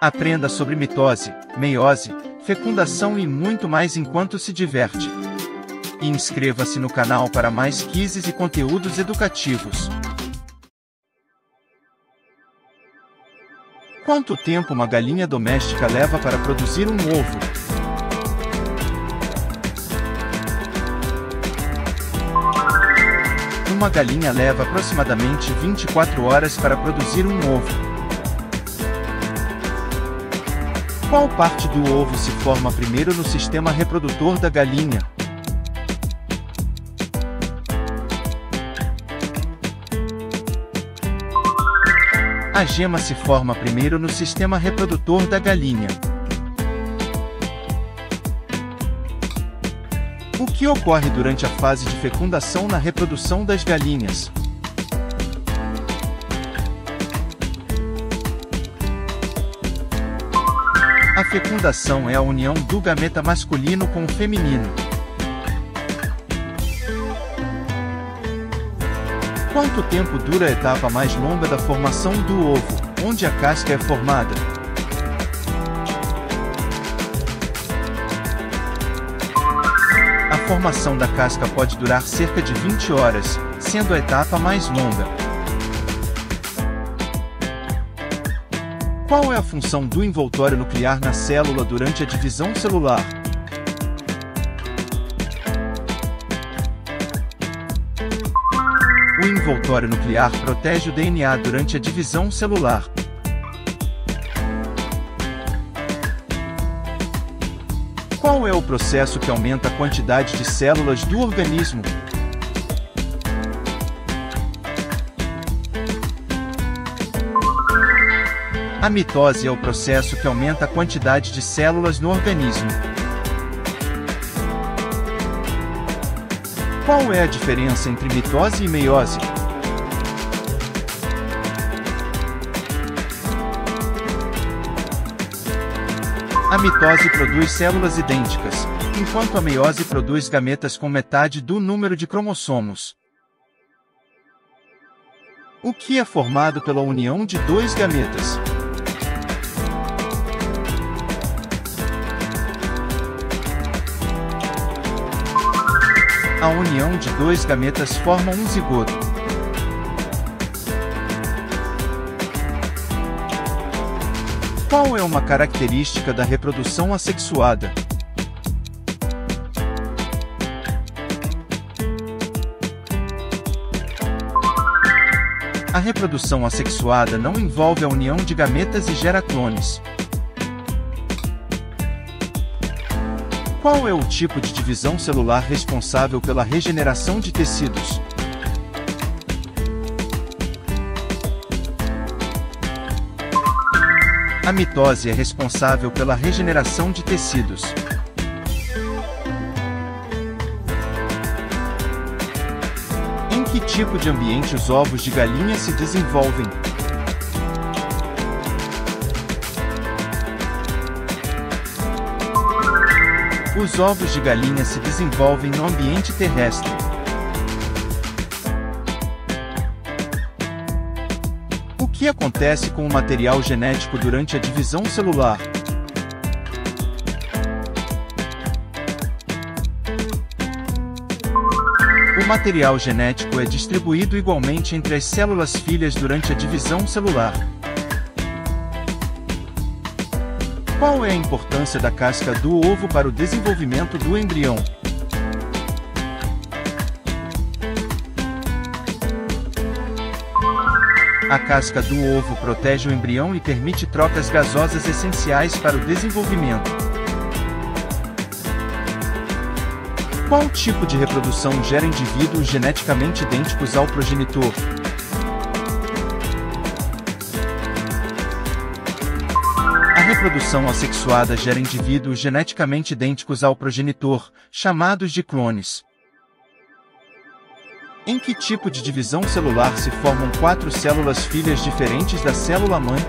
Aprenda sobre mitose, meiose, fecundação e muito mais enquanto se diverte. E inscreva-se no canal para mais quizzes e conteúdos educativos. Quanto tempo uma galinha doméstica leva para produzir um ovo? Uma galinha leva aproximadamente 24 horas para produzir um ovo. Qual parte do ovo se forma primeiro no sistema reprodutor da galinha? A gema se forma primeiro no sistema reprodutor da galinha. O que ocorre durante a fase de fecundação na reprodução das galinhas? A fecundação é a união do gameta masculino com o feminino. Quanto tempo dura a etapa mais longa da formação do ovo, onde a casca é formada? A formação da casca pode durar cerca de 20 horas, sendo a etapa mais longa. Qual é a função do envoltório nuclear na célula durante a divisão celular? O envoltório nuclear protege o DNA durante a divisão celular. Qual é o processo que aumenta a quantidade de células do organismo? A mitose é o processo que aumenta a quantidade de células no organismo. Qual é a diferença entre mitose e meiose? A mitose produz células idênticas, enquanto a meiose produz gametas com metade do número de cromossomos. O que é formado pela união de dois gametas? A união de dois gametas forma um zigoto. Qual é uma característica da reprodução assexuada? A reprodução assexuada não envolve a união de gametas e gera clones. Qual é o tipo de divisão celular responsável pela regeneração de tecidos? A mitose é responsável pela regeneração de tecidos. Em que tipo de ambiente os ovos de galinha se desenvolvem? Os ovos de galinha se desenvolvem no ambiente terrestre. O que acontece com o material genético durante a divisão celular? O material genético é distribuído igualmente entre as células filhas durante a divisão celular. Qual é a importância da casca do ovo para o desenvolvimento do embrião? A casca do ovo protege o embrião e permite trocas gasosas essenciais para o desenvolvimento. Qual tipo de reprodução gera indivíduos geneticamente idênticos ao progenitor? A reprodução assexuada gera indivíduos geneticamente idênticos ao progenitor, chamados de clones. Em que tipo de divisão celular se formam 4 células filhas diferentes da célula-mãe?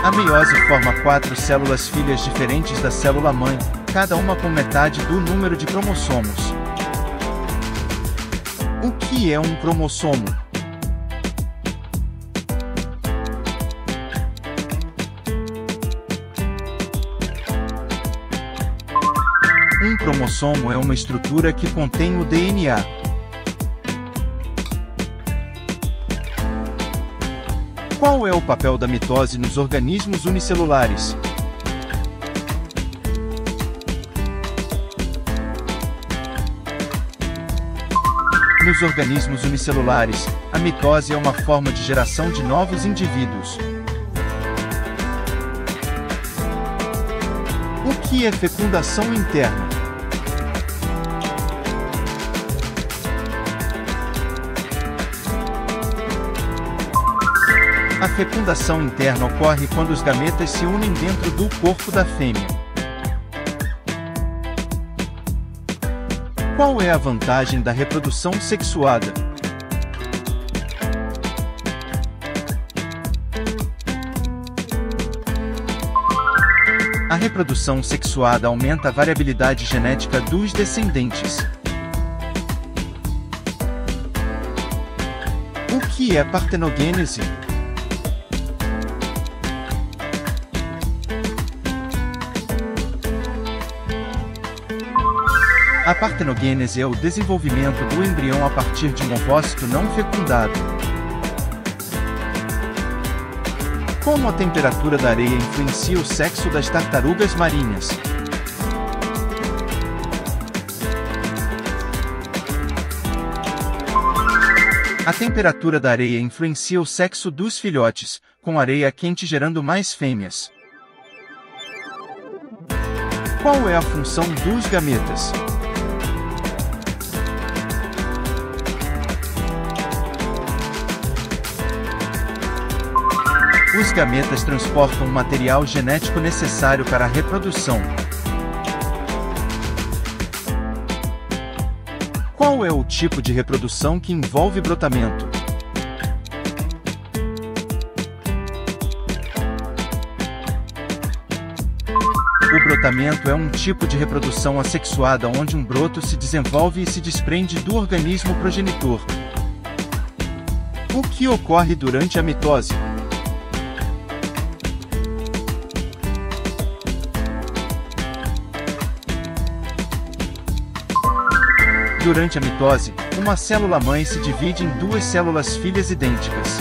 A meiose forma 4 células filhas diferentes da célula-mãe, cada uma com metade do número de cromossomos. O que é um cromossomo? cromossomo é uma estrutura que contém o DNA. Qual é o papel da mitose nos organismos unicelulares? Nos organismos unicelulares, a mitose é uma forma de geração de novos indivíduos. O que é fecundação interna? A fecundação interna ocorre quando os gametas se unem dentro do corpo da fêmea. Qual é a vantagem da reprodução sexuada? A reprodução sexuada aumenta a variabilidade genética dos descendentes. O que é partenogênese? A partenogênese é o desenvolvimento do embrião a partir de um ovócito não fecundado. Como a temperatura da areia influencia o sexo das tartarugas marinhas? A temperatura da areia influencia o sexo dos filhotes, com areia quente gerando mais fêmeas. Qual é a função dos gametas? Os gametas transportam o material genético necessário para a reprodução. Qual é o tipo de reprodução que envolve brotamento? O brotamento é um tipo de reprodução assexuada onde um broto se desenvolve e se desprende do organismo progenitor. O que ocorre durante a mitose? Durante a mitose, uma célula-mãe se divide em duas células filhas idênticas.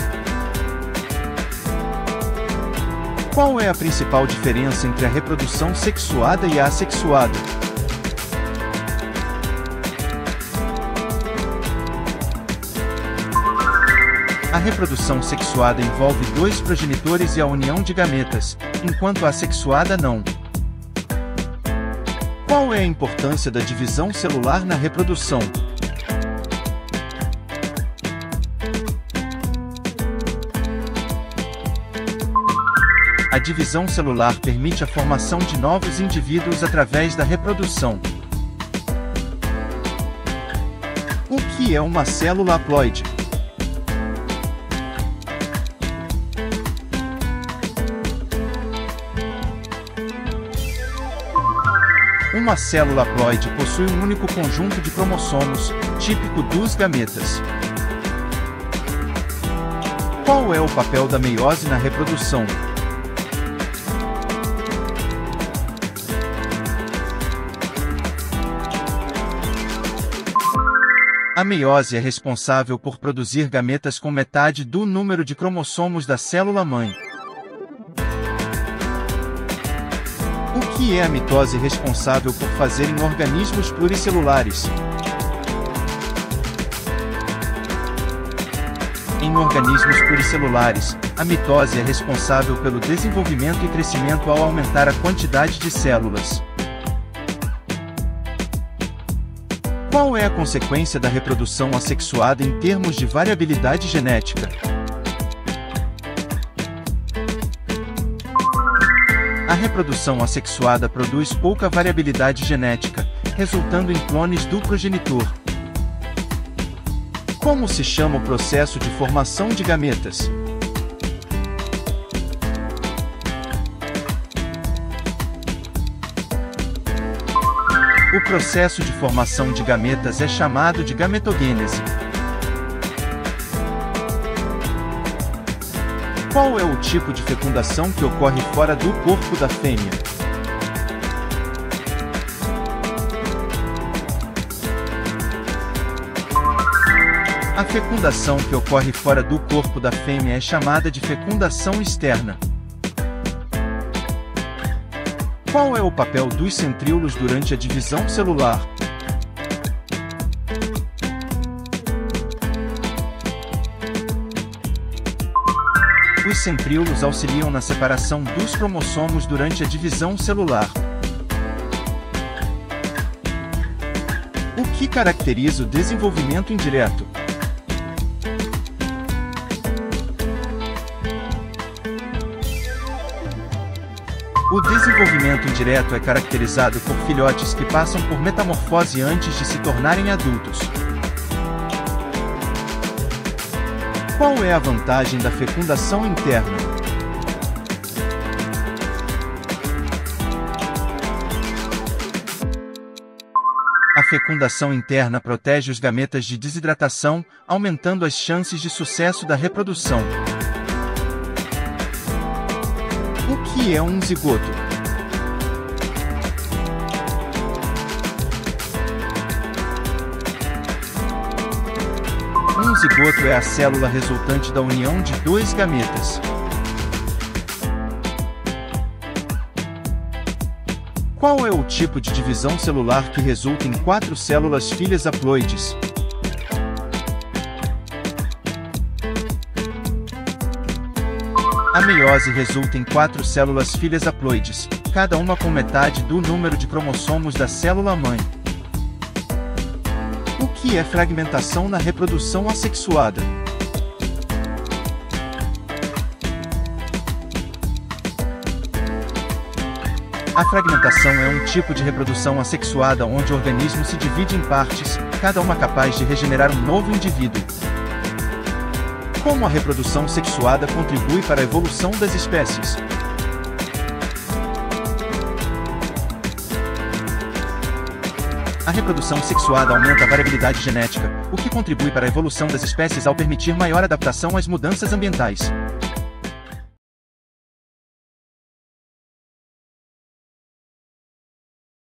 Qual é a principal diferença entre a reprodução sexuada e a assexuada? A reprodução sexuada envolve dois progenitores e a união de gametas, enquanto a assexuada não. Qual é a importância da divisão celular na reprodução? A divisão celular permite a formação de novos indivíduos através da reprodução. O que é uma célula haploide? Uma célula haploide possui um único conjunto de cromossomos, típico dos gametas. Qual é o papel da meiose na reprodução? A meiose é responsável por produzir gametas com metade do número de cromossomos da célula-mãe. O que é a mitose responsável por fazer em organismos pluricelulares? Em organismos pluricelulares, a mitose é responsável pelo desenvolvimento e crescimento ao aumentar a quantidade de células. Qual é a consequência da reprodução assexuada em termos de variabilidade genética? A reprodução assexuada produz pouca variabilidade genética, resultando em clones do progenitor. Como se chama o processo de formação de gametas? O processo de formação de gametas é chamado de gametogênese. Qual é o tipo de fecundação que ocorre fora do corpo da fêmea? fecundação que ocorre fora do corpo da fêmea é chamada de fecundação externa. Qual é o papel dos centríolos durante a divisão celular? Os centríolos auxiliam na separação dos cromossomos durante a divisão celular. O que caracteriza o desenvolvimento indireto? O desenvolvimento indireto é caracterizado por filhotes que passam por metamorfose antes de se tornarem adultos. Qual é a vantagem da fecundação interna? A fecundação interna protege os gametas de desidratação, aumentando as chances de sucesso da reprodução. O que é um zigoto? Um zigoto é a célula resultante da união de dois gametas. Qual é o tipo de divisão celular que resulta em 4 células filhas haploides? A meiose resulta em 4 células filhas haploides, cada uma com metade do número de cromossomos da célula-mãe. O que é fragmentação na reprodução assexuada? A fragmentação é um tipo de reprodução assexuada onde o organismo se divide em partes, cada uma capaz de regenerar um novo indivíduo. Como a reprodução sexuada contribui para a evolução das espécies? A reprodução sexuada aumenta a variabilidade genética, o que contribui para a evolução das espécies ao permitir maior adaptação às mudanças ambientais.